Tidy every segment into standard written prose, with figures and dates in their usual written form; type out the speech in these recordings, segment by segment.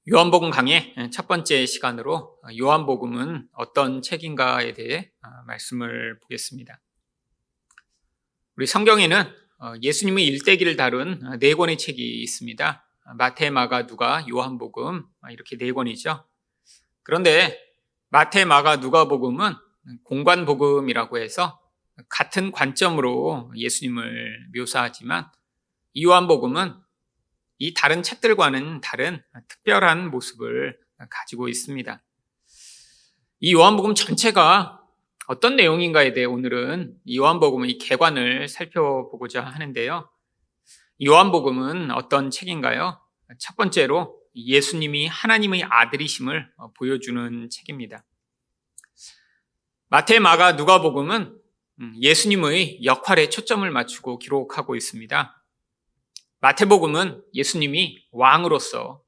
요한복음 강의 첫 번째 시간으로 요한복음은 어떤 책인가에 대해 말씀을 보겠습니다. 우리 성경에는 예수님의 일대기를 다룬 네 권의 책이 있습니다. 마태, 마가, 누가, 요한복음 이렇게 네 권이죠. 그런데 마태, 마가, 누가복음은 공관복음이라고 해서 같은 관점으로 예수님을 묘사하지만 이 요한복음은 이 다른 책들과는 다른 특별한 모습을 가지고 있습니다. 이 요한복음 전체가 어떤 내용인가에 대해 오늘은 이 요한복음의 개관을 살펴보고자 하는데요. 이 요한복음은 어떤 책인가요? 첫 번째로 예수님이 하나님의 아들이심을 보여주는 책입니다. 마태, 마가, 누가복음은 예수님의 역할에 초점을 맞추고 기록하고 있습니다. 마태복음은 예수님이 왕으로서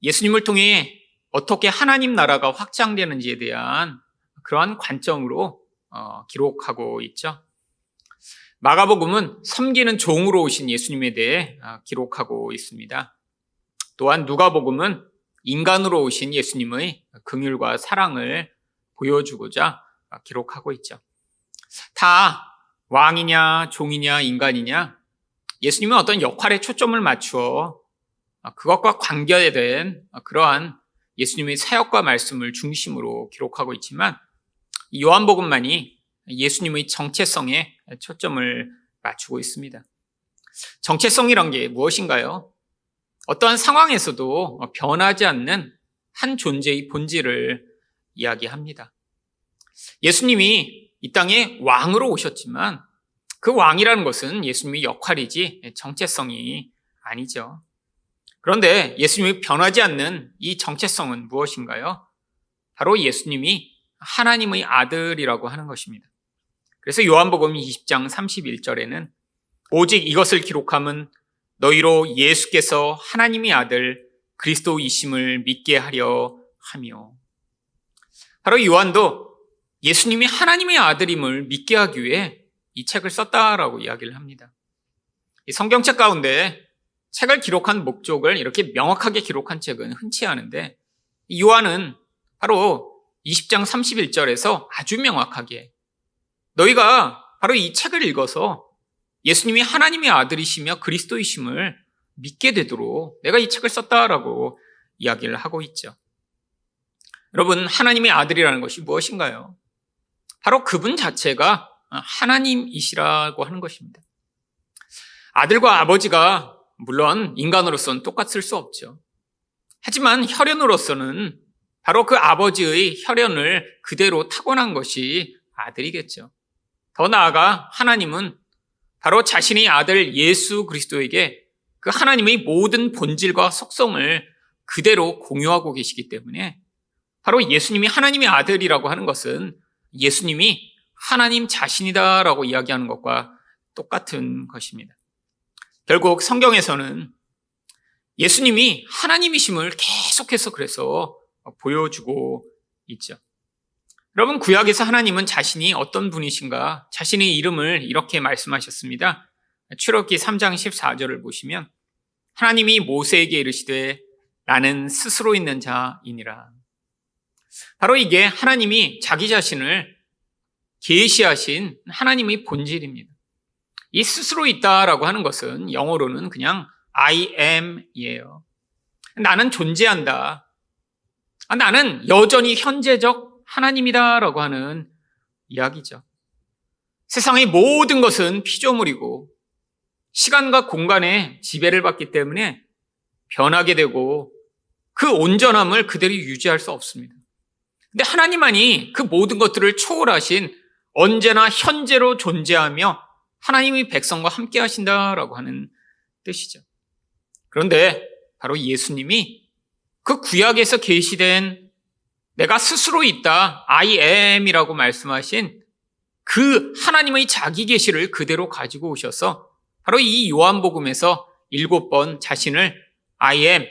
예수님을 통해 어떻게 하나님 나라가 확장되는지에 대한 그러한 관점으로 기록하고 있죠. 마가복음은 섬기는 종으로 오신 예수님에 대해 기록하고 있습니다. 또한 누가복음은 인간으로 오신 예수님의 긍휼과 사랑을 보여주고자 기록하고 있죠. 다 왕이냐 종이냐 인간이냐 예수님은 어떤 역할에 초점을 맞추어 그것과 관계된 그러한 예수님의 사역과 말씀을 중심으로 기록하고 있지만 이 요한복음만이 예수님의 정체성에 초점을 맞추고 있습니다. 정체성이란 게 무엇인가요? 어떠한 상황에서도 변하지 않는 한 존재의 본질을 이야기합니다. 예수님이 이 땅에 왕으로 오셨지만 그 왕이라는 것은 예수님의 역할이지 정체성이 아니죠. 그런데 예수님이 변하지 않는 이 정체성은 무엇인가요? 바로 예수님이 하나님의 아들이라고 하는 것입니다. 그래서 요한복음 20장 31절에는 오직 이것을 기록함은 너희로 예수께서 하나님의 아들 그리스도이심을 믿게 하려 하며, 바로 요한도 예수님이 하나님의 아들임을 믿게 하기 위해 이 책을 썼다라고 이야기를 합니다. 이 성경책 가운데 책을 기록한 목적을 이렇게 명확하게 기록한 책은 흔치 않은데 요한은 바로 20장 31절에서 아주 명확하게 너희가 바로 이 책을 읽어서 예수님이 하나님의 아들이시며 그리스도이심을 믿게 되도록 내가 이 책을 썼다라고 이야기를 하고 있죠. 여러분, 하나님의 아들이라는 것이 무엇인가요? 바로 그분 자체가 하나님이시라고 하는 것입니다. 아들과 아버지가 물론 인간으로서는 똑같을 수 없죠. 하지만 혈연으로서는 바로 그 아버지의 혈연을 그대로 타고난 것이 아들이겠죠. 더 나아가 하나님은 바로 자신의 아들 예수 그리스도에게 그 하나님의 모든 본질과 속성을 그대로 공유하고 계시기 때문에 바로 예수님이 하나님의 아들이라고 하는 것은 예수님이 하나님 자신이다라고 이야기하는 것과 똑같은 것입니다. 결국 성경에서는 예수님이 하나님이심을 계속해서 그래서 보여주고 있죠. 여러분, 구약에서 하나님은 자신이 어떤 분이신가 자신의 이름을 이렇게 말씀하셨습니다. 출애굽기 3장 14절을 보시면 하나님이 모세에게 이르시되 나는 스스로 있는 자이니라. 바로 이게 하나님이 자기 자신을 계시하신 하나님의 본질입니다. 이 스스로 있다라고 하는 것은 영어로는 그냥 I am이에요. 나는 존재한다. 나는 여전히 현재적 하나님이다라고 하는 이야기죠. 세상의 모든 것은 피조물이고 시간과 공간에 지배를 받기 때문에 변하게 되고 그 온전함을 그대로 유지할 수 없습니다. 근데 하나님만이 그 모든 것들을 초월하신 언제나 현재로 존재하며 하나님의 백성과 함께 하신다라고 하는 뜻이죠. 그런데 바로 예수님이 그 구약에서 계시된 내가 스스로 있다, I am이라고 말씀하신 그 하나님의 자기 계시를 그대로 가지고 오셔서 바로 이 요한복음에서 7번 자신을 I am,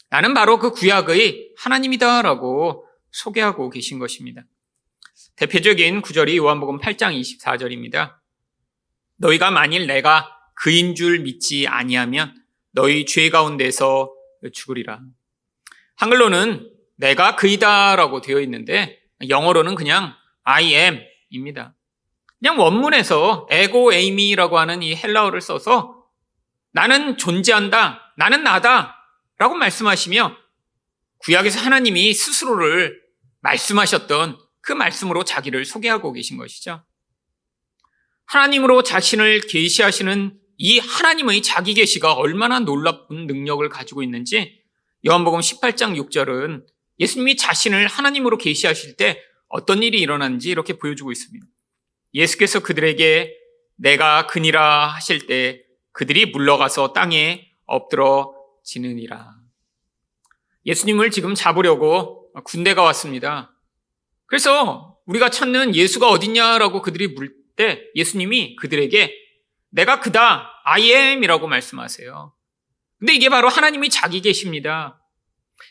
나는 바로 그 구약의 하나님이다라고 소개하고 계신 것입니다. 대표적인 구절이 요한복음 8장 24절입니다. 너희가 만일 내가 그인 줄 믿지 아니하면 너희 죄 가운데서 죽으리라. 한글로는 내가 그이다라고 되어 있는데 영어로는 그냥 I am입니다. 그냥 원문에서 에고 에이미라고 하는 이 헬라어를 써서 나는 존재한다, 나는 나다 라고 말씀하시며 구약에서 하나님이 스스로를 말씀하셨던 그 말씀으로 자기를 소개하고 계신 것이죠. 하나님으로 자신을 계시하시는 이 하나님의 자기 계시가 얼마나 놀라운 능력을 가지고 있는지 요한복음 18장 6절은 예수님이 자신을 하나님으로 계시하실 때 어떤 일이 일어났는지 이렇게 보여주고 있습니다. 예수께서 그들에게 내가 그니라 하실 때 그들이 물러가서 땅에 엎드러지느니라. 예수님을 지금 잡으려고 군대가 왔습니다. 그래서 우리가 찾는 예수가 어딨냐라고 그들이 물 때 예수님이 그들에게 내가 그다, I am이라고 말씀하세요. 근데 이게 바로 하나님이 자기 계십니다.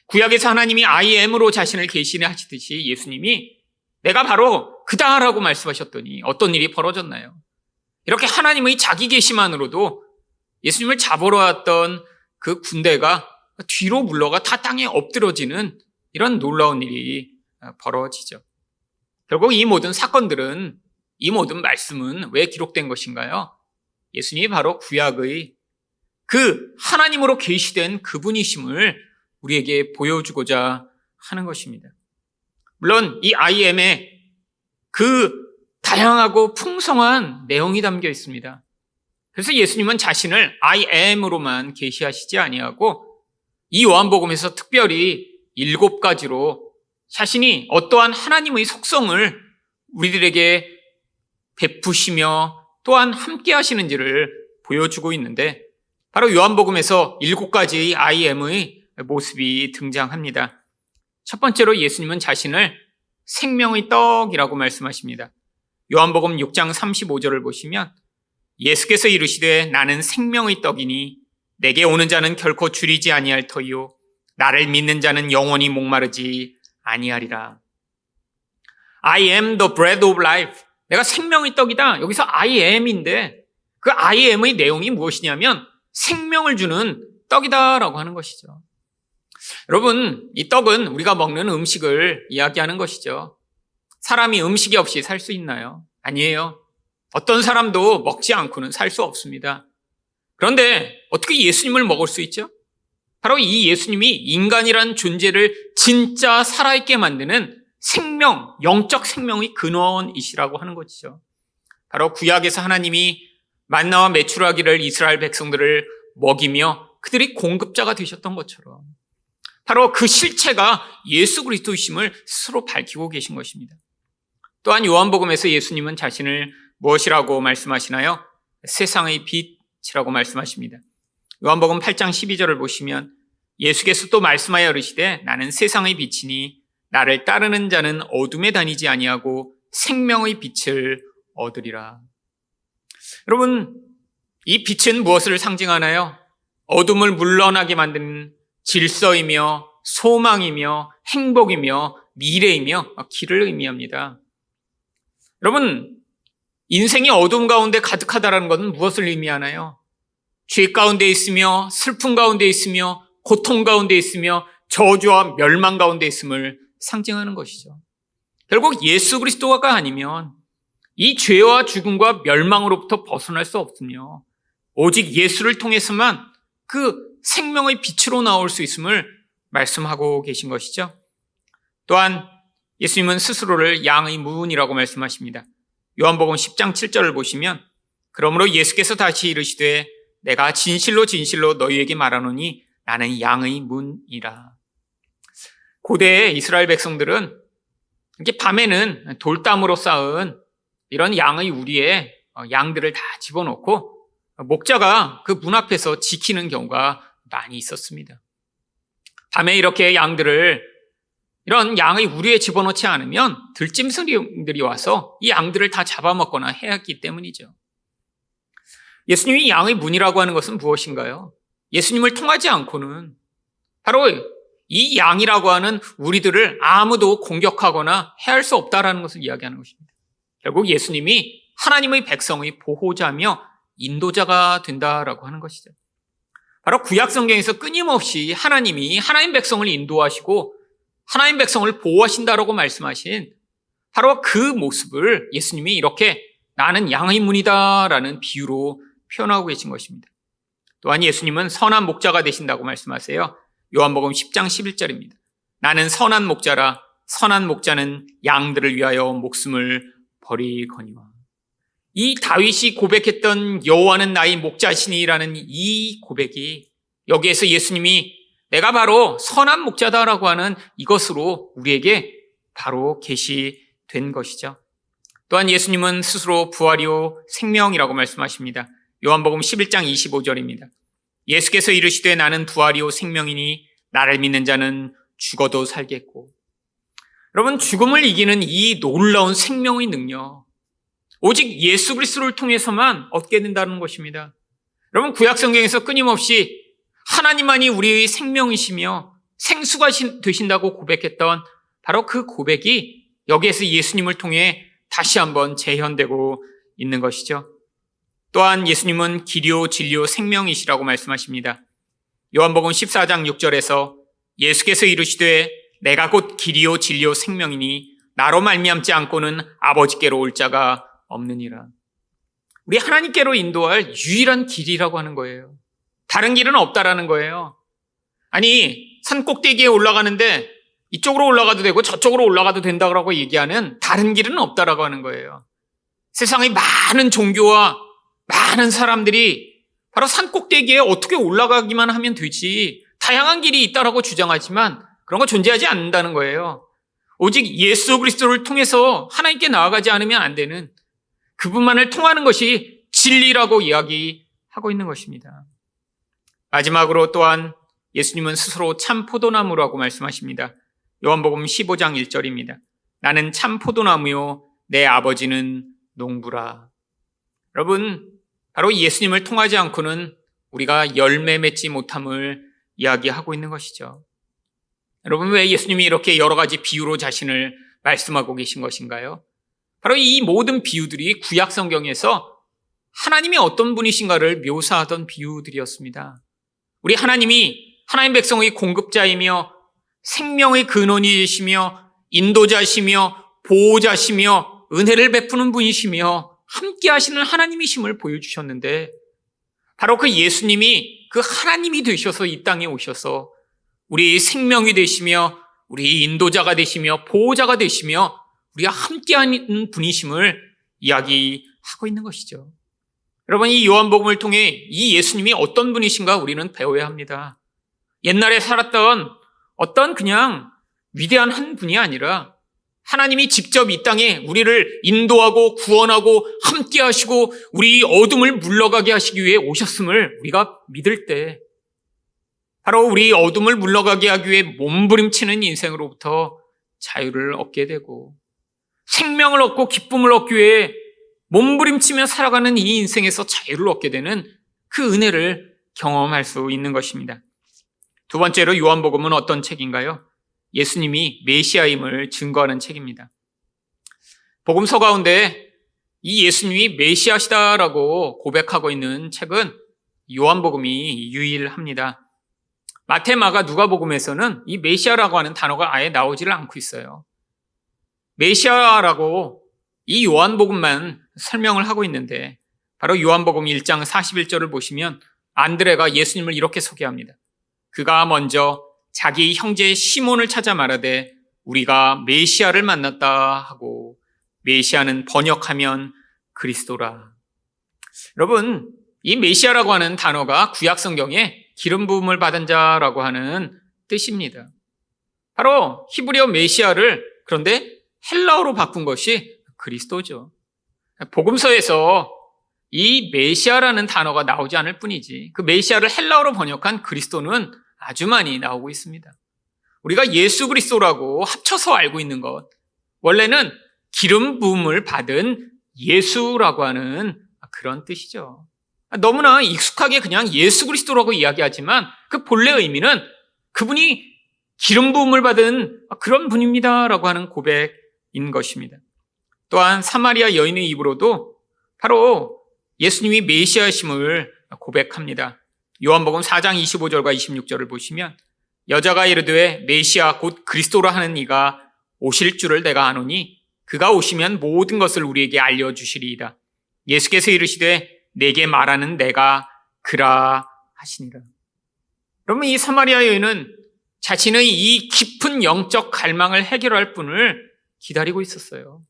구약에서 하나님이 I am으로 자신을 계시하시듯이 예수님이 내가 바로 그다라고 말씀하셨더니 어떤 일이 벌어졌나요? 이렇게 하나님의 자기 계시만으로도 예수님을 잡으러 왔던 그 군대가 뒤로 물러가 다 땅에 엎드러지는 이런 놀라운 일이 벌어지죠. 결국 이 모든 사건들은, 이 모든 말씀은 왜 기록된 것인가요? 예수님이 바로 구약의 그 하나님으로 계시된 그분이심을 우리에게 보여주고자 하는 것입니다. 물론 이 I am에 그 다양하고 풍성한 내용이 담겨 있습니다. 그래서 예수님은 자신을 I am으로만 계시하시지 아니하고 이 요한복음에서 특별히 7가지로 자신이 어떠한 하나님의 속성을 우리들에게 베푸시며 또한 함께 하시는지를 보여주고 있는데 바로 요한복음에서 7가지의 I am의 모습이 등장합니다. 첫 번째로 예수님은 자신을 생명의 떡이라고 말씀하십니다. 요한복음 6장 35절을 보시면 예수께서 이르시되 나는 생명의 떡이니 내게 오는 자는 결코 줄이지 아니할 터이요 나를 믿는 자는 영원히 목마르지 아니하리라. I am the bread of life. 내가 생명의 떡이다. 여기서 I am인데 그 I am의 내용이 무엇이냐면 생명을 주는 떡이다라고 하는 것이죠. 여러분, 이 떡은 우리가 먹는 음식을 이야기하는 것이죠. 사람이 음식이 없이 살 수 있나요? 아니에요. 어떤 사람도 먹지 않고는 살 수 없습니다. 그런데 어떻게 예수님을 먹을 수 있죠? 바로 이 예수님이 인간이란 존재를 진짜 살아있게 만드는 생명, 영적 생명의 근원이시라고 하는 것이죠. 바로 구약에서 하나님이 만나와 메추라기를 이스라엘 백성들을 먹이며 그들이 공급자가 되셨던 것처럼 바로 그 실체가 예수 그리스도이심을 스스로 밝히고 계신 것입니다. 또한 요한복음에서 예수님은 자신을 무엇이라고 말씀하시나요? 세상의 빛이라고 말씀하십니다. 요한복음 8장 12절을 보시면 예수께서 또 말씀하여 이르시되 나는 세상의 빛이니 나를 따르는 자는 어둠에 다니지 아니하고 생명의 빛을 얻으리라. 여러분, 이 빛은 무엇을 상징하나요? 어둠을 물러나게 만드는 질서이며 소망이며 행복이며 미래이며 길을 의미합니다. 여러분, 인생이 어둠 가운데 가득하다는 것은 무엇을 의미하나요? 죄 가운데 있으며 슬픔 가운데 있으며 고통 가운데 있으며 저주와 멸망 가운데 있음을 상징하는 것이죠. 결국 예수 그리스도가 아니면 이 죄와 죽음과 멸망으로부터 벗어날 수 없으며 오직 예수를 통해서만 그 생명의 빛으로 나올 수 있음을 말씀하고 계신 것이죠. 또한 예수님은 스스로를 양의 문이라고 말씀하십니다. 요한복음 10장 7절을 보시면 그러므로 예수께서 다시 이르시되 내가 진실로 진실로 너희에게 말하노니 나는 양의 문이라. 고대의 이스라엘 백성들은 이렇게 밤에는 돌담으로 쌓은 이런 양의 우리에 양들을 다 집어넣고 목자가 그 문 앞에서 지키는 경우가 많이 있었습니다. 밤에 이렇게 양들을 이런 양의 우리에 집어넣지 않으면 들짐승들이 와서 이 양들을 다 잡아먹거나 해왔기 때문이죠. 예수님이 양의 문이라고 하는 것은 무엇인가요? 예수님을 통하지 않고는 바로 이 양이라고 하는 우리들을 아무도 공격하거나 해할 수 없다라는 것을 이야기하는 것입니다. 결국 예수님이 하나님의 백성의 보호자며 인도자가 된다라고 하는 것이죠. 바로 구약 성경에서 끊임없이 하나님이 하나님 백성을 인도하시고 하나님 백성을 보호하신다라고 말씀하신 바로 그 모습을 예수님이 이렇게 나는 양의 문이다라는 비유로 표현하고 계신 것입니다. 또한 예수님은 선한 목자가 되신다고 말씀하세요. 요한복음 10장 11절입니다. 나는 선한 목자라 선한 목자는 양들을 위하여 목숨을 버리거니와. 이 다윗이 고백했던 여호와는 나의 목자시니라는 이 고백이 여기에서 예수님이 내가 바로 선한 목자다라고 하는 이것으로 우리에게 바로 계시된 것이죠. 또한 예수님은 스스로 부활이요 생명이라고 말씀하십니다. 요한복음 11장 25절입니다. 예수께서 이르시되 나는 부활이요 생명이니 나를 믿는 자는 죽어도 살겠고. 여러분, 죽음을 이기는 이 놀라운 생명의 능력, 오직 예수 그리스도를 통해서만 얻게 된다는 것입니다. 여러분, 구약 성경에서 끊임없이 하나님만이 우리의 생명이시며 생수가 되신다고 고백했던 바로 그 고백이 여기에서 예수님을 통해 다시 한번 재현되고 있는 것이죠. 또한 예수님은 길이요 진리요 생명이시라고 말씀하십니다. 요한복음 14장 6절에서 예수께서 이르시되 내가 곧 길이요 진리요 생명이니 나로 말미암지 않고는 아버지께로 올 자가 없느니라. 우리 하나님께로 인도할 유일한 길이라고 하는 거예요. 다른 길은 없다라는 거예요. 아니, 산 꼭대기에 올라가는데 이쪽으로 올라가도 되고 저쪽으로 올라가도 된다고 얘기하는 다른 길은 없다라고 하는 거예요. 세상의 많은 종교와 많은 사람들이 바로 산 꼭대기에 어떻게 올라가기만 하면 되지 다양한 길이 있다라고 주장하지만 그런 거 존재하지 않는다는 거예요. 오직 예수 그리스도를 통해서 하나님께 나아가지 않으면 안 되는 그분만을 통하는 것이 진리라고 이야기하고 있는 것입니다. 마지막으로 또한 예수님은 스스로 참 포도나무라고 말씀하십니다. 요한복음 15장 1절입니다. 나는 참 포도나무요 내 아버지는 농부라. 여러분, 바로 예수님을 통하지 않고는 우리가 열매 맺지 못함을 이야기하고 있는 것이죠. 여러분, 왜 예수님이 이렇게 여러 가지 비유로 자신을 말씀하고 계신 것인가요? 바로 이 모든 비유들이 구약 성경에서 하나님이 어떤 분이신가를 묘사하던 비유들이었습니다. 우리 하나님이 하나님 백성의 공급자이며 생명의 근원이시며 인도자시며 보호자시며 은혜를 베푸는 분이시며 함께 하시는 하나님이심을 보여주셨는데 바로 그 예수님이 그 하나님이 되셔서 이 땅에 오셔서 우리 생명이 되시며 우리 인도자가 되시며 보호자가 되시며 우리가 함께하는 분이심을 이야기하고 있는 것이죠. 여러분, 이 요한복음을 통해 이 예수님이 어떤 분이신가 우리는 배워야 합니다. 옛날에 살았던 어떤 그냥 위대한 한 분이 아니라 하나님이 직접 이 땅에 우리를 인도하고 구원하고 함께하시고 우리 어둠을 물러가게 하시기 위해 오셨음을 우리가 믿을 때 바로 우리 어둠을 물러가게 하기 위해 몸부림치는 인생으로부터 자유를 얻게 되고 생명을 얻고 기쁨을 얻기 위해 몸부림치며 살아가는 이 인생에서 자유를 얻게 되는 그 은혜를 경험할 수 있는 것입니다. 두 번째로 요한복음은 어떤 책인가요? 예수님이 메시아임을 증거하는 책입니다. 복음서 가운데 이 예수님이 메시아시다라고 고백하고 있는 책은 요한복음이 유일합니다. 마태, 마가, 누가복음에서는 이 메시아라고 하는 단어가 아예 나오지를 않고 있어요. 메시아라고 이 요한복음만 설명을 하고 있는데 바로 요한복음 1장 41절을 보시면 안드레가 예수님을 이렇게 소개합니다. 그가 먼저 자기 형제 시몬을 찾아 말하되 우리가 메시아를 만났다 하고 메시아는 번역하면 그리스도라. 여러분, 이 메시아라고 하는 단어가 구약 성경에 기름 부음을 받은 자라고 하는 뜻입니다. 바로 히브리어 메시아를 그런데 헬라어로 바꾼 것이 그리스도죠. 복음서에서 이 메시아라는 단어가 나오지 않을 뿐이지 그 메시아를 헬라어로 번역한 그리스도는 아주 많이 나오고 있습니다. 우리가 예수 그리스도라고 합쳐서 알고 있는 것, 원래는 기름 부음을 받은 예수라고 하는 그런 뜻이죠. 너무나 익숙하게 그냥 예수 그리스도라고 이야기하지만 그 본래 의미는 그분이 기름 부음을 받은 그런 분입니다라고 하는 고백인 것입니다. 또한 사마리아 여인의 입으로도 바로 예수님이 메시아심을 고백합니다. 요한복음 4장 25절과 26절을 보시면 여자가 이르되 메시아 곧 그리스도라 하는 이가 오실 줄을 내가 아노니 그가 오시면 모든 것을 우리에게 알려주시리이다. 예수께서 이르시되 내게 말하는 내가 그라 하시니라. 그러면 이 사마리아 여인은 자신의 이 깊은 영적 갈망을 해결할 분을 기다리고 있었어요.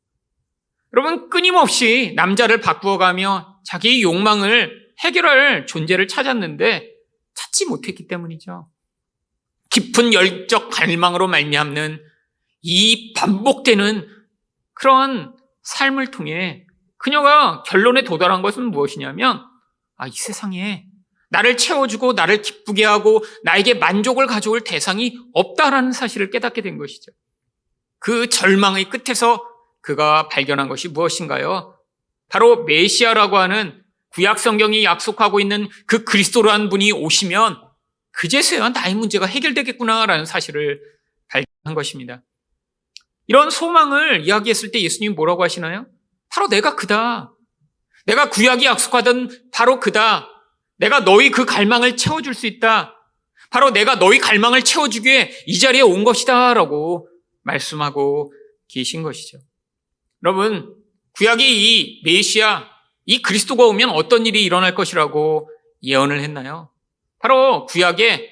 여러분, 끊임없이 남자를 바꾸어가며 자기의 욕망을 해결할 존재를 찾았는데 찾지 못했기 때문이죠. 깊은 영적 갈망으로 말미암는 이 반복되는 그런 삶을 통해 그녀가 결론에 도달한 것은 무엇이냐면 이 세상에 나를 채워주고 나를 기쁘게 하고 나에게 만족을 가져올 대상이 없다라는 사실을 깨닫게 된 것이죠. 그 절망의 끝에서 그가 발견한 것이 무엇인가요? 바로 메시아라고 하는 구약 성경이 약속하고 있는 그 그리스도라는 분이 오시면 그제서야 나의 문제가 해결되겠구나라는 사실을 발견한 것입니다. 이런 소망을 이야기했을 때 예수님이 뭐라고 하시나요? 바로 내가 그다. 내가 구약이 약속하던 바로 그다. 내가 너희 그 갈망을 채워줄 수 있다. 바로 내가 너희 갈망을 채워주기 위해 이 자리에 온 것이다 라고 말씀하고 계신 것이죠. 여러분, 구약이 이 메시아, 이 그리스도가 오면 어떤 일이 일어날 것이라고 예언을 했나요? 바로 구약에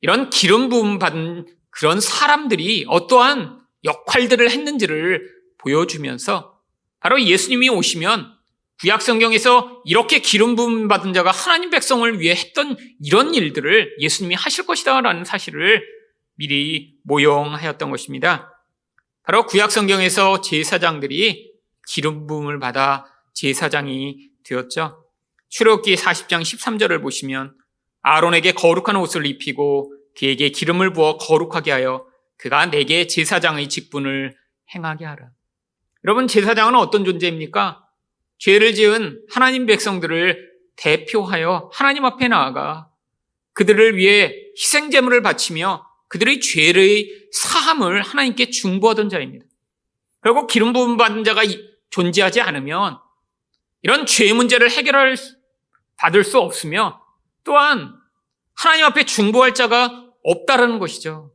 이런 기름 부음 받은 그런 사람들이 어떠한 역할들을 했는지를 보여주면서 바로 예수님이 오시면 구약 성경에서 이렇게 기름 부음 받은 자가 하나님 백성을 위해 했던 이런 일들을 예수님이 하실 것이다라는 사실을 미리 모용하였던 것입니다. 바로 구약 성경에서 제사장들이 기름 부음을 받아 제사장이 되었죠. 출애굽기 40장 13절을 보시면 아론에게 거룩한 옷을 입히고 그에게 기름을 부어 거룩하게 하여 그가 내게 제사장의 직분을 행하게 하라. 여러분, 제사장은 어떤 존재입니까? 죄를 지은 하나님 백성들을 대표하여 하나님 앞에 나아가 그들을 위해 희생제물을 바치며 그들의 죄의 사함을 하나님께 중보하던 자입니다. 결국 기름 부음 받은 자가 존재하지 않으면 이런 죄 문제를 받을 수 없으며 또한 하나님 앞에 중보할 자가 없다라는 것이죠.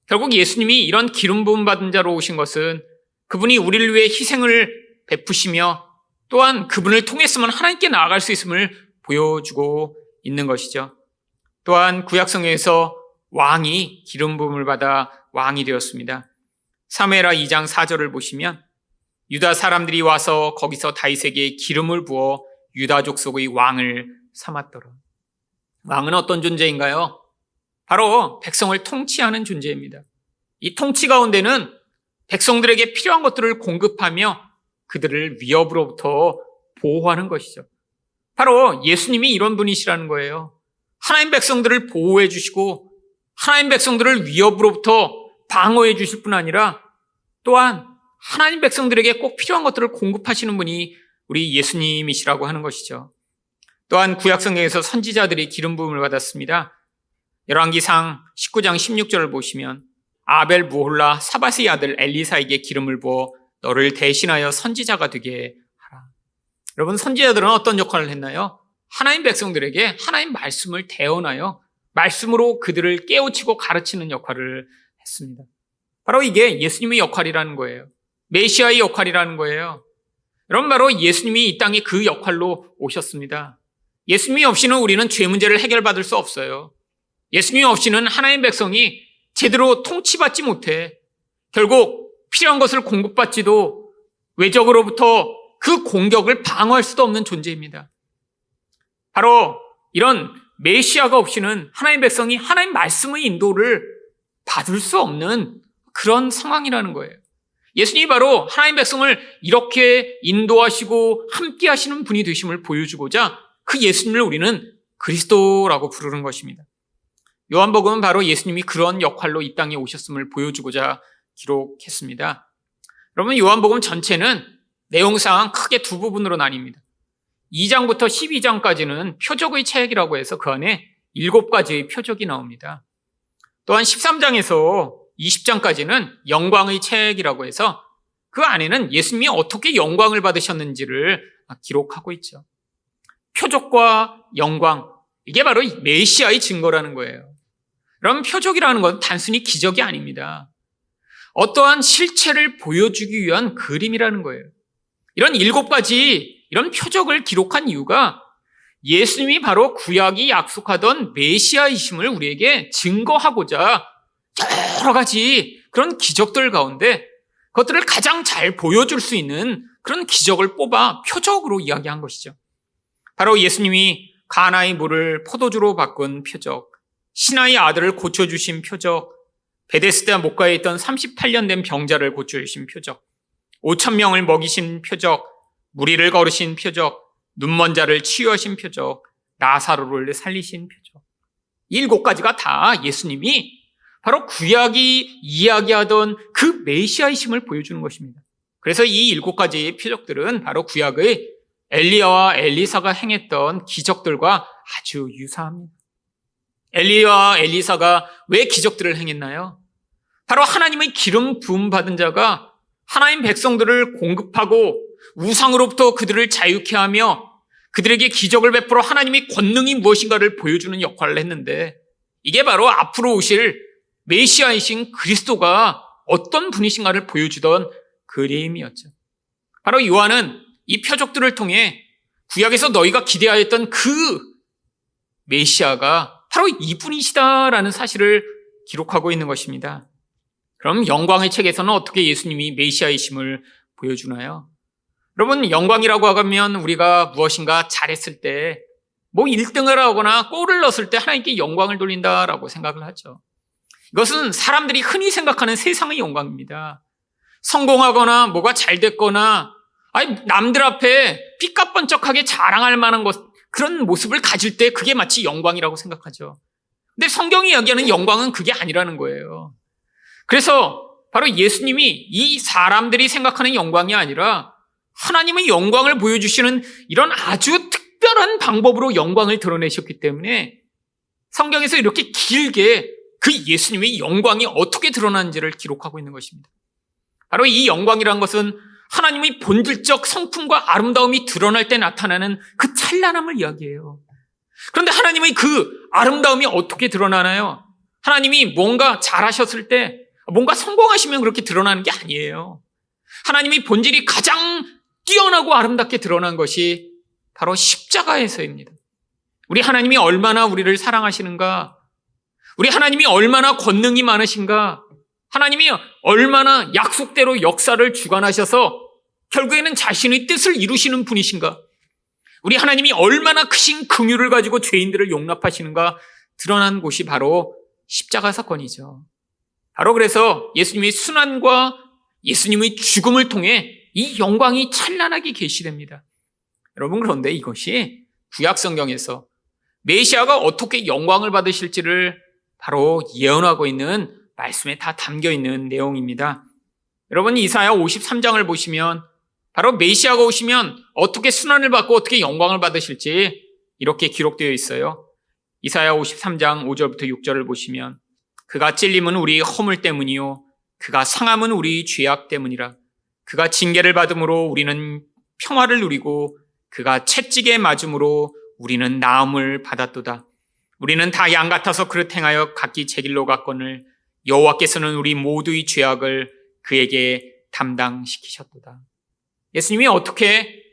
결국 예수님이 이런 기름 부음 받은 자로 오신 것은 그분이 우리를 위해 희생을 베푸시며 또한 그분을 통했으면 하나님께 나아갈 수 있음을 보여주고 있는 것이죠. 또한 구약 성경에서 왕이 기름 부음을 받아 왕이 되었습니다. 사무엘하 2장 4절을 보시면 유다 사람들이 와서 거기서 다윗에게 기름을 부어 유다 족속의 왕을 삼았더라. 왕은 어떤 존재인가요? 바로 백성을 통치하는 존재입니다. 이 통치 가운데는 백성들에게 필요한 것들을 공급하며 그들을 위협으로부터 보호하는 것이죠. 바로 예수님이 이런 분이시라는 거예요. 하나님 백성들을 보호해 주시고 하나님 백성들을 위협으로부터 방어해 주실 뿐 아니라 또한 하나님 백성들에게 꼭 필요한 것들을 공급하시는 분이 우리 예수님이시라고 하는 것이죠. 또한 구약 성경에서 선지자들이 기름 부음을 받았습니다. 열왕기상 19장 16절을 보시면 아벨 무홀라 사밧의 아들 엘리사에게 기름을 부어 너를 대신하여 선지자가 되게 하라. 여러분, 선지자들은 어떤 역할을 했나요? 하나님 백성들에게 하나님 말씀을 대언하여 말씀으로 그들을 깨우치고 가르치는 역할을 했습니다. 바로 이게 예수님의 역할이라는 거예요. 메시아의 역할이라는 거예요. 여러분, 바로 예수님이 이 땅에 그 역할로 오셨습니다. 예수님이 없이는 우리는 죄 문제를 해결받을 수 없어요. 예수님이 없이는 하나님 백성이 제대로 통치받지 못해 결국 필요한 것을 공급받지도 외적으로부터 그 공격을 방어할 수도 없는 존재입니다. 바로 이런 메시아가 없이는 하나님 백성이 하나님 말씀의 인도를 받을 수 없는 그런 상황이라는 거예요. 예수님이 바로 하나님 백성을 이렇게 인도하시고 함께 하시는 분이 되심을 보여주고자 그 예수님을 우리는 그리스도라고 부르는 것입니다. 요한복음은 바로 예수님이 그런 역할로 이 땅에 오셨음을 보여주고자 기록했습니다. 여러분, 요한복음 전체는 내용상 크게 두 부분으로 나뉩니다. 2장부터 12장까지는 표적의 책이라고 해서 그 안에 7가지의 표적이 나옵니다. 또한 13장에서 20장까지는 영광의 책이라고 해서 그 안에는 예수님이 어떻게 영광을 받으셨는지를 기록하고 있죠. 표적과 영광, 이게 바로 메시아의 증거라는 거예요. 그럼 표적이라는 건 단순히 기적이 아닙니다. 어떠한 실체를 보여주기 위한 그림이라는 거예요. 이런 7가지 이런 표적을 기록한 이유가 예수님이 바로 구약이 약속하던 메시아이심을 우리에게 증거하고자 여러 가지 그런 기적들 가운데 그것들을 가장 잘 보여줄 수 있는 그런 기적을 뽑아 표적으로 이야기한 것이죠. 바로 예수님이 가나의 물을 포도주로 바꾼 표적, 신하의 아들을 고쳐주신 표적, 베데스다 목가에 있던 38년 된 병자를 고쳐주신 표적, 5,000명을 먹이신 표적, 무리를 걸으신 표적, 눈먼 자를 치유하신 표적, 나사로를 살리신 표적. 7가지가 다 예수님이 바로 구약이 이야기하던 그 메시아이심을 보여주는 것입니다. 그래서 이 7가지의 표적들은 바로 구약의 엘리야와 엘리사가 행했던 기적들과 아주 유사합니다. 엘리야와 엘리사가 왜 기적들을 행했나요? 바로 하나님의 기름 부음 받은 자가 하나님 백성들을 공급하고 우상으로부터 그들을 자유케 하며 그들에게 기적을 베풀어 하나님의 권능이 무엇인가를 보여주는 역할을 했는데, 이게 바로 앞으로 오실 메시아이신 그리스도가 어떤 분이신가를 보여주던 그림이었죠. 바로 요한은 이 표적들을 통해 구약에서 너희가 기대하였던 그 메시아가 바로 이분이시다라는 사실을 기록하고 있는 것입니다. 그럼 영광의 책에서는 어떻게 예수님이 메시아이심을 보여주나요? 여러분, 영광이라고 하면 우리가 무엇인가 잘했을 때, 1등을 하거나 골을 넣었을 때 하나님께 영광을 돌린다라고 생각을 하죠. 이것은 사람들이 흔히 생각하는 세상의 영광입니다. 성공하거나 뭐가 잘 됐거나 남들 앞에 삐까뻔쩍하게 자랑할 만한 그런 모습을 가질 때 그게 마치 영광이라고 생각하죠. 근데 성경이 이야기하는 영광은 그게 아니라는 거예요. 그래서 바로 예수님이 이 사람들이 생각하는 영광이 아니라 하나님의 영광을 보여주시는 이런 아주 특별한 방법으로 영광을 드러내셨기 때문에 성경에서 이렇게 길게 그 예수님의 영광이 어떻게 드러나는지를 기록하고 있는 것입니다. 바로 이 영광이란 것은 하나님의 본질적 성품과 아름다움이 드러날 때 나타나는 그 찬란함을 이야기해요. 그런데 하나님의 그 아름다움이 어떻게 드러나나요? 하나님이 뭔가 잘하셨을 때, 뭔가 성공하시면 그렇게 드러나는 게 아니에요. 하나님의 본질이 가장 뛰어나고 아름답게 드러난 것이 바로 십자가에서입니다. 우리 하나님이 얼마나 우리를 사랑하시는가, 우리 하나님이 얼마나 권능이 많으신가, 하나님이 얼마나 약속대로 역사를 주관하셔서 결국에는 자신의 뜻을 이루시는 분이신가, 우리 하나님이 얼마나 크신 긍휼을 가지고 죄인들을 용납하시는가 드러난 곳이 바로 십자가 사건이죠. 바로 그래서 예수님의 순환과 예수님의 죽음을 통해 이 영광이 찬란하게 계시됩니다. 여러분, 그런데 이것이 구약 성경에서 메시아가 어떻게 영광을 받으실지를 바로 예언하고 있는 말씀에 다 담겨 있는 내용입니다. 여러분, 이사야 53장을 보시면 바로 메시아가 오시면 어떻게 순환을 받고 어떻게 영광을 받으실지 이렇게 기록되어 있어요. 이사야 53장 5절부터 6절을 보시면 그가 찔림은 우리 허물 때문이요 그가 상함은 우리 죄악 때문이라. 그가 징계를 받음으로 우리는 평화를 누리고 그가 채찍에 맞음으로 우리는 나음을 받았도다. 우리는 다 양 같아서 그릇 행하여 각기 제 길로 갔거늘 여호와께서는 우리 모두의 죄악을 그에게 담당시키셨도다. 예수님이 어떻게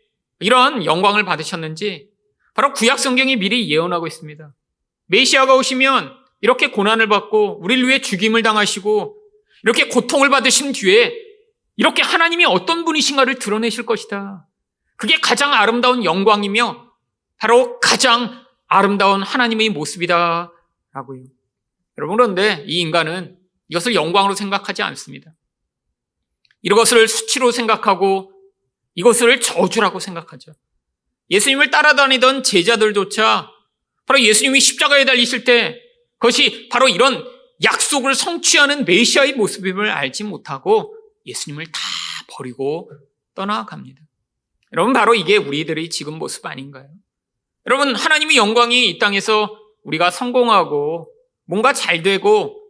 이런 영광을 받으셨는지 바로 구약 성경이 미리 예언하고 있습니다. 메시아가 오시면 이렇게 고난을 받고 우리를 위해 죽임을 당하시고 이렇게 고통을 받으신 뒤에 이렇게 하나님이 어떤 분이신가를 드러내실 것이다. 그게 가장 아름다운 영광이며 바로 가장 아름다운 하나님의 모습이다 라고요. 여러분, 그런데 이 인간은 이것을 영광으로 생각하지 않습니다. 이것을 수치로 생각하고 이것을 저주라고 생각하죠. 예수님을 따라다니던 제자들조차 바로 예수님이 십자가에 달리실 때 그것이 바로 이런 약속을 성취하는 메시아의 모습임을 알지 못하고 예수님을 다 버리고 떠나갑니다. 여러분, 바로 이게 우리들의 지금 모습 아닌가요? 여러분, 하나님의 영광이 이 땅에서 우리가 성공하고 뭔가 잘 되고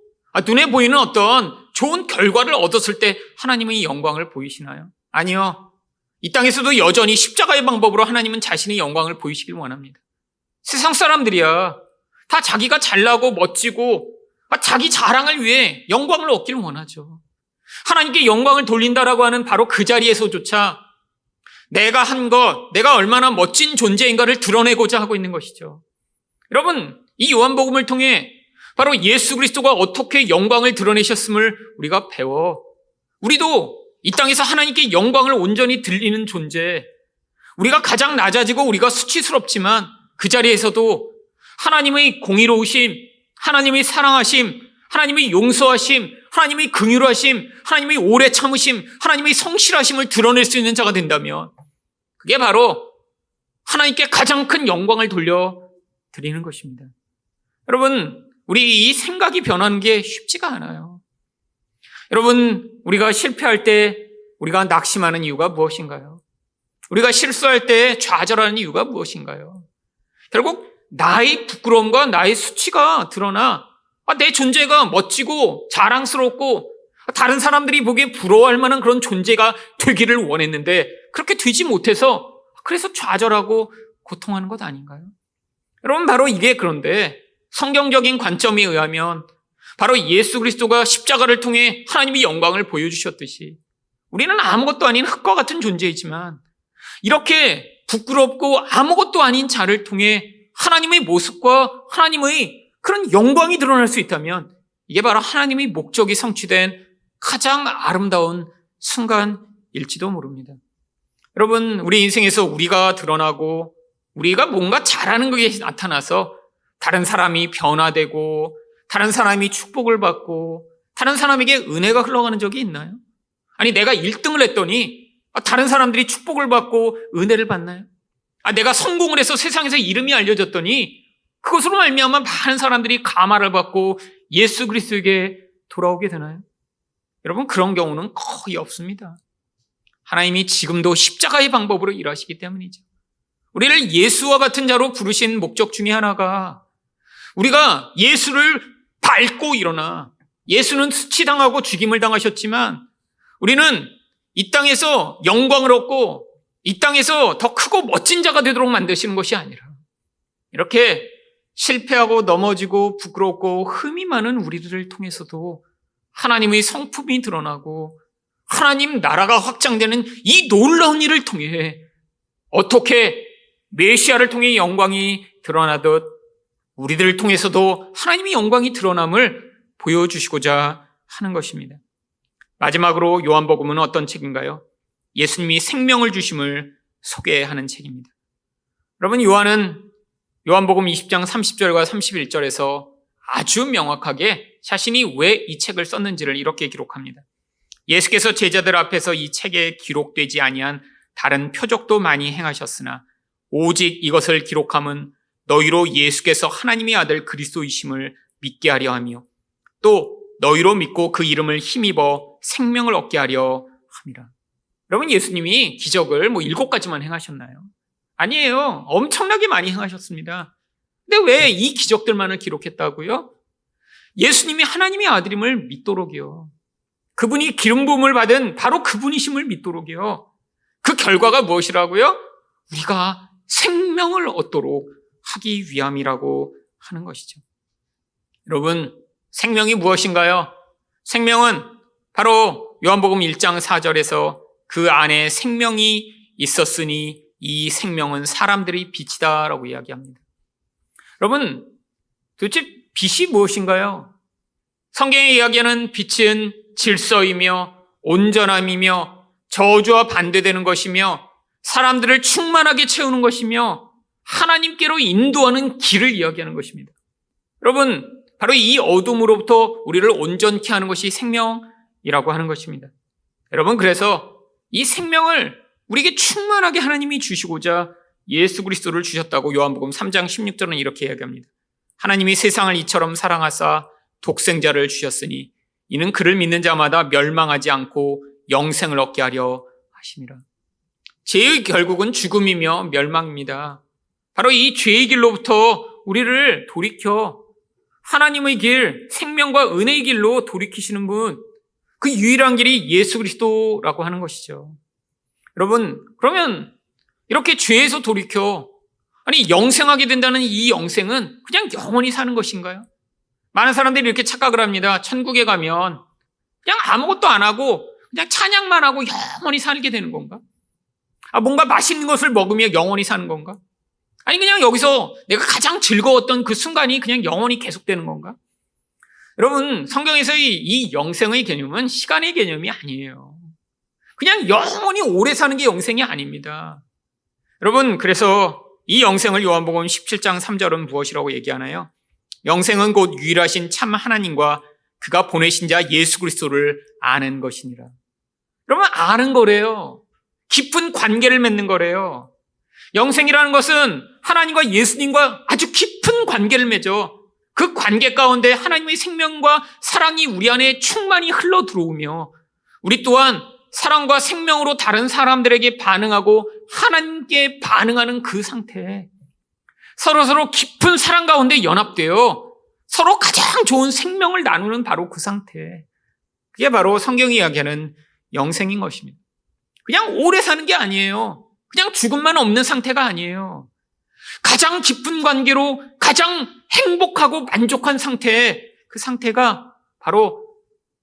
눈에 보이는 어떤 좋은 결과를 얻었을 때 하나님의 영광을 보이시나요? 아니요. 이 땅에서도 여전히 십자가의 방법으로 하나님은 자신의 영광을 보이시길 원합니다. 세상 사람들이야. 다 자기가 잘나고 멋지고 자기 자랑을 위해 영광을 얻기를 원하죠. 하나님께 영광을 돌린다라고 하는 바로 그 자리에서조차 내가 한 것, 내가 얼마나 멋진 존재인가를 드러내고자 하고 있는 것이죠. 여러분, 이 요한복음을 통해 바로 예수 그리스도가 어떻게 영광을 드러내셨음을 우리가 배워 우리도 이 땅에서 하나님께 영광을 온전히 드리는 존재, 우리가 가장 낮아지고 우리가 수치스럽지만 그 자리에서도 하나님의 공의로우심, 하나님의 사랑하심, 하나님의 용서하심, 하나님의 긍휼하심, 하나님의 오래 참으심, 하나님의 성실하심을 드러낼 수 있는 자가 된다면 그게 바로 하나님께 가장 큰 영광을 돌려드리는 것입니다. 여러분, 우리 이 생각이 변하는 게 쉽지가 않아요. 여러분, 우리가 실패할 때 우리가 낙심하는 이유가 무엇인가요? 우리가 실수할 때 좌절하는 이유가 무엇인가요? 결국 나의 부끄러움과 나의 수치가 드러나 내 존재가 멋지고 자랑스럽고 다른 사람들이 보기에 부러워할 만한 그런 존재가 되기를 원했는데 그렇게 되지 못해서 그래서 좌절하고 고통하는 것 아닌가요? 여러분, 바로 이게 그런데 성경적인 관점에 의하면 바로 예수 그리스도가 십자가를 통해 하나님의 영광을 보여주셨듯이 우리는 아무것도 아닌 흙과 같은 존재이지만 이렇게 부끄럽고 아무것도 아닌 자를 통해 하나님의 모습과 하나님의 그런 영광이 드러날 수 있다면 이게 바로 하나님의 목적이 성취된 가장 아름다운 순간일지도 모릅니다. 여러분, 우리 인생에서 우리가 드러나고 우리가 뭔가 잘하는 것이 나타나서 다른 사람이 변화되고 다른 사람이 축복을 받고 다른 사람에게 은혜가 흘러가는 적이 있나요? 아니, 내가 1등을 했더니 다른 사람들이 축복을 받고 은혜를 받나요? 내가 성공을 해서 세상에서 이름이 알려졌더니 그것으로 말미암아 많은 사람들이 감화를 받고 예수 그리스도에게 돌아오게 되나요? 여러분, 그런 경우는 거의 없습니다. 하나님이 지금도 십자가의 방법으로 일하시기 때문이죠. 우리를 예수와 같은 자로 부르신 목적 중에 하나가 우리가 예수를 밟고 일어나, 예수는 수치당하고 죽임을 당하셨지만 우리는 이 땅에서 영광을 얻고 이 땅에서 더 크고 멋진 자가 되도록 만드시는 것이 아니라 이렇게 실패하고 넘어지고 부끄럽고 흠이 많은 우리들을 통해서도 하나님의 성품이 드러나고 하나님 나라가 확장되는 이 놀라운 일을 통해 어떻게 메시아를 통해 영광이 드러나듯 우리들을 통해서도 하나님의 영광이 드러남을 보여주시고자 하는 것입니다. 마지막으로 요한복음은 어떤 책인가요? 예수님이 생명을 주심을 소개하는 책입니다. 여러분, 요한복음 20장 30절과 31절에서 아주 명확하게 자신이 왜 이 책을 썼는지를 이렇게 기록합니다. 예수께서 제자들 앞에서 이 책에 기록되지 아니한 다른 표적도 많이 행하셨으나 오직 이것을 기록함은 너희로 예수께서 하나님의 아들 그리스도이심을 믿게 하려 하며 또 너희로 믿고 그 이름을 힘입어 생명을 얻게 하려 함이라. 여러분, 예수님이 기적을 7가지만 행하셨나요? 아니에요. 엄청나게 많이 행하셨습니다. 근데 왜 이 기적들만을 기록했다고요? 예수님이 하나님의 아들임을 믿도록이요. 그분이 기름 부음을 받은 바로 그분이심을 믿도록이요. 그 결과가 무엇이라고요? 우리가 생명을 얻도록 하기 위함이라고 하는 것이죠. 여러분, 생명이 무엇인가요? 생명은 바로 요한복음 1장 4절에서 그 안에 생명이 있었으니 이 생명은 사람들의 빛이다라고 이야기합니다. 여러분, 도대체 빛이 무엇인가요? 성경에 이야기하는 빛은 질서이며 온전함이며 저주와 반대되는 것이며 사람들을 충만하게 채우는 것이며 하나님께로 인도하는 길을 이야기하는 것입니다. 여러분, 바로 이 어둠으로부터 우리를 온전케 하는 것이 생명이라고 하는 것입니다. 여러분, 그래서 이 생명을 우리에게 충만하게 하나님이 주시고자 예수 그리스도를 주셨다고 요한복음 3장 16절은 이렇게 이야기합니다. 하나님이 세상을 이처럼 사랑하사 독생자를 주셨으니 이는 그를 믿는 자마다 멸망하지 않고 영생을 얻게 하려 하심이라. 죄의 결국은 죽음이며 멸망입니다. 바로 이 죄의 길로부터 우리를 돌이켜 하나님의 길, 생명과 은혜의 길로 돌이키시는 분, 그 유일한 길이 예수 그리스도라고 하는 것이죠. 여러분, 그러면 이렇게 죄에서 돌이켜 아니, 영생하게 된다는 이 영생은 그냥 영원히 사는 것인가요? 많은 사람들이 이렇게 착각을 합니다. 천국에 가면 그냥 아무것도 안 하고 그냥 찬양만 하고 영원히 살게 되는 건가? 뭔가 맛있는 것을 먹으며 영원히 사는 건가? 아니, 그냥 여기서 내가 가장 즐거웠던 그 순간이 그냥 영원히 계속되는 건가? 여러분, 성경에서의 이 영생의 개념은 시간의 개념이 아니에요. 그냥 영원히 오래 사는 게 영생이 아닙니다. 여러분, 그래서 이 영생을 요한복음 17장 3절은 무엇이라고 얘기하나요? 영생은 곧 유일하신 참 하나님과 그가 보내신 자 예수 그리스도를 아는 것이니라. 여러분, 아는 거래요. 깊은 관계를 맺는 거래요. 영생이라는 것은 하나님과 예수님과 아주 깊은 관계를 맺어 그 관계 가운데 하나님의 생명과 사랑이 우리 안에 충만히 흘러 들어오며 우리 또한 사랑과 생명으로 다른 사람들에게 반응하고 하나님께 반응하는 그 상태, 서로서로 깊은 사랑 가운데 연합되어 서로 가장 좋은 생명을 나누는 바로 그 상태, 그게 바로 성경이 이야기하는 영생인 것입니다. 그냥 오래 사는 게 아니에요. 그냥 죽음만 없는 상태가 아니에요. 가장 깊은 관계로 가장 행복하고 만족한 상태, 그 상태가 바로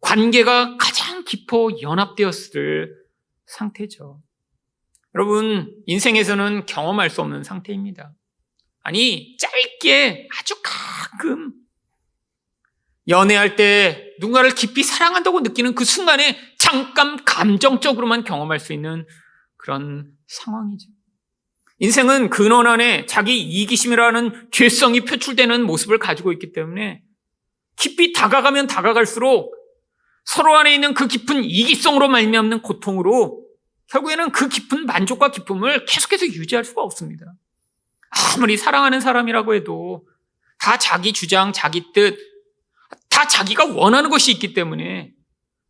관계가 가장 깊어 연합되었을 상태죠. 여러분, 인생에서는 경험할 수 없는 상태입니다. 아니, 짧게 아주 가끔 연애할 때 누군가를 깊이 사랑한다고 느끼는 그 순간에 잠깐 감정적으로만 경험할 수 있는 그런 상황이죠. 인생은 근원 안에 자기 이기심이라는 죄성이 표출되는 모습을 가지고 있기 때문에 깊이 다가가면 다가갈수록 서로 안에 있는 그 깊은 이기성으로 말미암는 고통으로 결국에는 그 깊은 만족과 기쁨을 계속해서 유지할 수가 없습니다. 아무리 사랑하는 사람이라고 해도 다 자기 주장, 자기 뜻, 다 자기가 원하는 것이 있기 때문에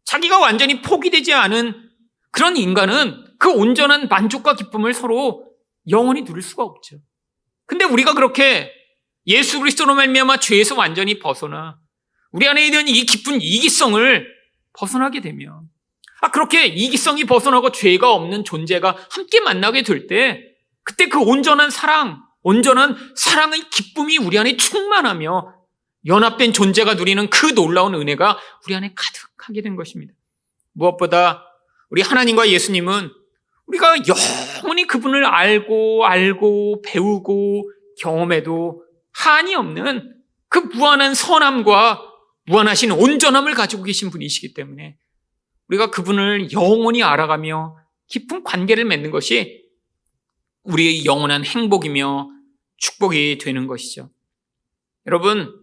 자기가 완전히 포기되지 않은 그런 인간은 그 온전한 만족과 기쁨을 서로 영원히 누릴 수가 없죠. 근데 우리가 그렇게 예수 그리스도로 말미암아 죄에서 완전히 벗어나 우리 안에 있는 이 깊은 이기성을 벗어나게 되면, 그렇게 이기성이 벗어나고 죄가 없는 존재가 함께 만나게 될 때, 그때 그 온전한 사랑의 기쁨이 우리 안에 충만하며 연합된 존재가 누리는 그 놀라운 은혜가 우리 안에 가득하게 된 것입니다. 무엇보다 우리 하나님과 예수님은 우리가 영원히 그분을 알고 배우고 경험해도 한이 없는 그 무한한 선함과 무한하신 온전함을 가지고 계신 분이시기 때문에 우리가 그분을 영원히 알아가며 깊은 관계를 맺는 것이 우리의 영원한 행복이며 축복이 되는 것이죠. 여러분,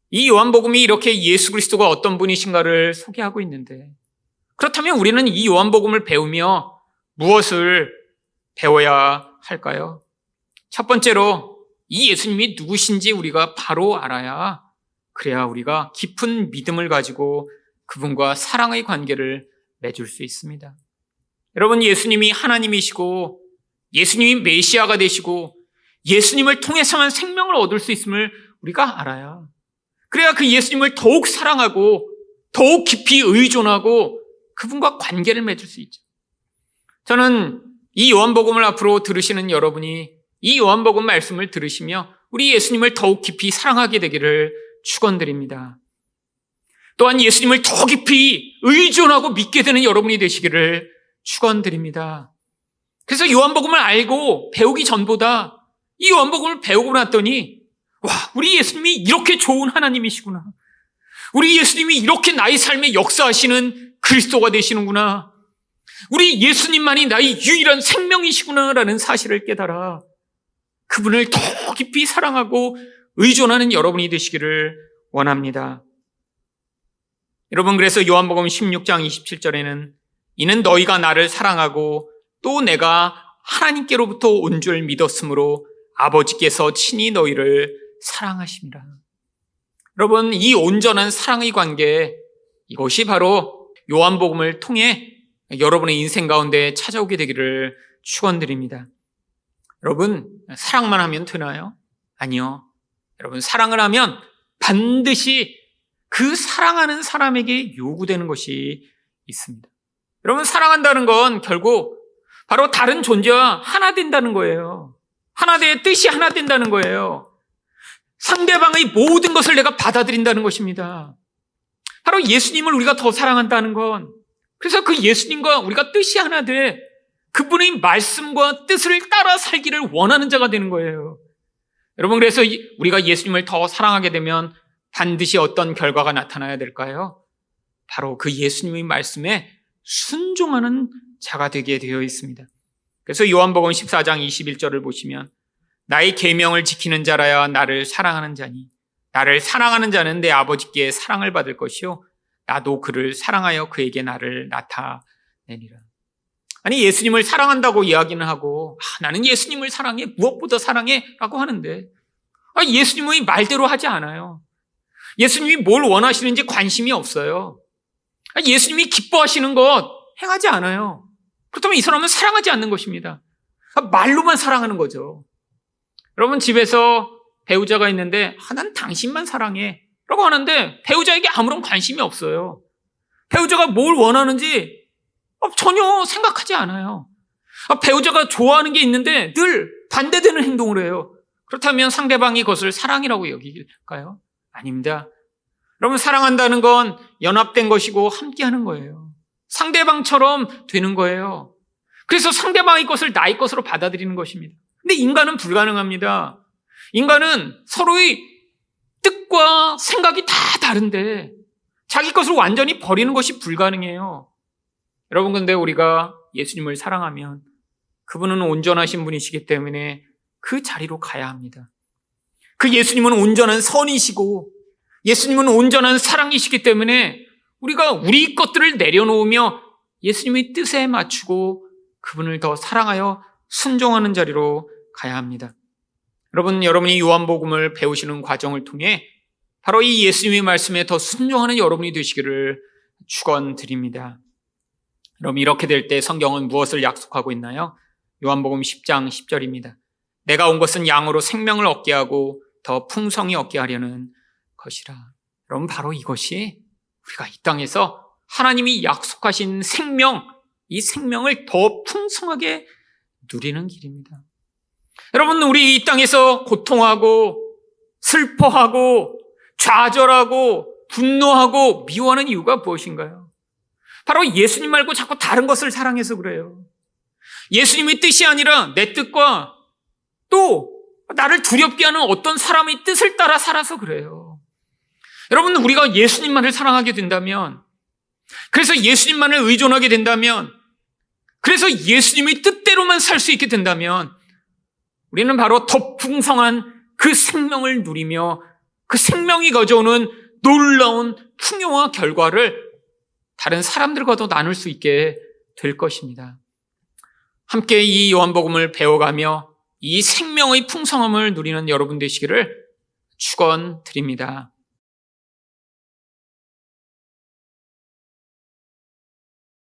이 요한복음이 이렇게 예수 그리스도가 어떤 분이신가를 소개하고 있는데, 그렇다면 우리는 이 요한복음을 배우며 무엇을 배워야 할까요? 첫 번째로 이 예수님이 누구신지 우리가 바로 알아야, 그래야 우리가 깊은 믿음을 가지고 그분과 사랑의 관계를 맺을 수 있습니다. 여러분, 예수님이 하나님이시고 예수님이 메시아가 되시고 예수님을 통해서만 생명을 얻을 수 있음을 우리가 알아야, 그래야 그 예수님을 더욱 사랑하고 더욱 깊이 의존하고 그분과 관계를 맺을 수 있죠. 저는 이 요한복음을 앞으로 들으시는 여러분이 이 요한복음 말씀을 들으시며 우리 예수님을 더욱 깊이 사랑하게 되기를 축원드립니다. 또한 예수님을 더 깊이 의존하고 믿게 되는 여러분이 되시기를 축원드립니다. 그래서 요한복음을 알고 배우기 전보다 이 요한복음을 배우고 났더니, 와, 우리 예수님이 이렇게 좋은 하나님이시구나. 우리 예수님이 이렇게 나의 삶에 역사하시는 그리스도가 되시는구나. 우리 예수님만이 나의 유일한 생명이시구나라는 사실을 깨달아 그분을 더 깊이 사랑하고 의존하는 여러분이 되시기를 원합니다. 여러분, 그래서 요한복음 16장 27절에는 이는 너희가 나를 사랑하고 또 내가 하나님께로부터 온 줄 믿었으므로 아버지께서 친히 너희를 사랑하심이라. 여러분, 이 온전한 사랑의 관계, 이것이 바로 요한복음을 통해 여러분의 인생 가운데 찾아오게 되기를 축원드립니다. 여러분, 사랑만 하면 되나요? 아니요. 여러분, 사랑을 하면 반드시 그 사랑하는 사람에게 요구되는 것이 있습니다. 여러분, 사랑한다는 건 결국 바로 다른 존재와 하나 된다는 거예요. 하나 돼 뜻이 하나 된다는 거예요. 상대방의 모든 것을 내가 받아들인다는 것입니다. 바로 예수님을 우리가 더 사랑한다는 건, 그래서 그 예수님과 우리가 뜻이 하나 돼 그분의 말씀과 뜻을 따라 살기를 원하는 자가 되는 거예요. 여러분, 그래서 우리가 예수님을 더 사랑하게 되면 반드시 어떤 결과가 나타나야 될까요? 바로 그 예수님의 말씀에 순종하는 자가 되게 되어 있습니다. 그래서 요한복음 14장 21절을 보시면 나의 계명을 지키는 자라야 나를 사랑하는 자니 나를 사랑하는 자는 내 아버지께 사랑을 받을 것이요 나도 그를 사랑하여 그에게 나를 나타내리라. 아니, 예수님을 사랑한다고 이야기는 하고 나는 예수님을 사랑해, 무엇보다 사랑해 라고 하는데 예수님의 말대로 하지 않아요. 예수님이 뭘 원하시는지 관심이 없어요. 예수님이 기뻐하시는 것 행하지 않아요. 그렇다면 이 사람은 사랑하지 않는 것입니다. 말로만 사랑하는 거죠. 여러분, 집에서 배우자가 있는데 난 당신만 사랑해 라고 하는데 배우자에게 아무런 관심이 없어요. 배우자가 뭘 원하는지 전혀 생각하지 않아요. 배우자가 좋아하는 게 있는데 늘 반대되는 행동을 해요. 그렇다면 상대방이 그것을 사랑이라고 여길까요? 아닙니다. 여러분, 사랑한다는 건 연합된 것이고 함께하는 거예요. 상대방처럼 되는 거예요. 그래서 상대방의 것을 나의 것으로 받아들이는 것입니다. 근데 인간은 불가능합니다. 인간은 서로의 뜻과 생각이 다 다른데 자기 것을 완전히 버리는 것이 불가능해요. 여러분, 근데 우리가 예수님을 사랑하면 그분은 온전하신 분이시기 때문에 그 자리로 가야 합니다. 그 예수님은 온전한 선이시고 예수님은 온전한 사랑이시기 때문에 우리가 우리 것들을 내려놓으며 예수님의 뜻에 맞추고 그분을 더 사랑하여 순종하는 자리로 가야 합니다. 여러분, 여러분이 요한복음을 배우시는 과정을 통해 바로 이 예수님의 말씀에 더 순종하는 여러분이 되시기를 축원드립니다. 그럼 이렇게 될 때 성경은 무엇을 약속하고 있나요? 요한복음 10장 10절입니다. 내가 온 것은 양으로 생명을 얻게 하고 더 풍성히 얻게 하려는 것이라. 여러분, 바로 이것이 우리가 이 땅에서 하나님이 약속하신 생명, 이 생명을 더 풍성하게 누리는 길입니다. 여러분, 우리 이 땅에서 고통하고 슬퍼하고 좌절하고 분노하고 미워하는 이유가 무엇인가요? 바로 예수님 말고 자꾸 다른 것을 사랑해서 그래요. 예수님의 뜻이 아니라 내 뜻과 또 나를 두렵게 하는 어떤 사람의 뜻을 따라 살아서 그래요. 여러분, 우리가 예수님만을 사랑하게 된다면, 그래서 예수님만을 의존하게 된다면, 그래서 예수님의 뜻대로만 살 수 있게 된다면 우리는 바로 더 풍성한 그 생명을 누리며 그 생명이 가져오는 놀라운 풍요와 결과를 다른 사람들과도 나눌 수 있게 될 것입니다. 함께 이 요한복음을 배워가며 이 생명의 풍성함을 누리는 여러분 되시기를 축원드립니다.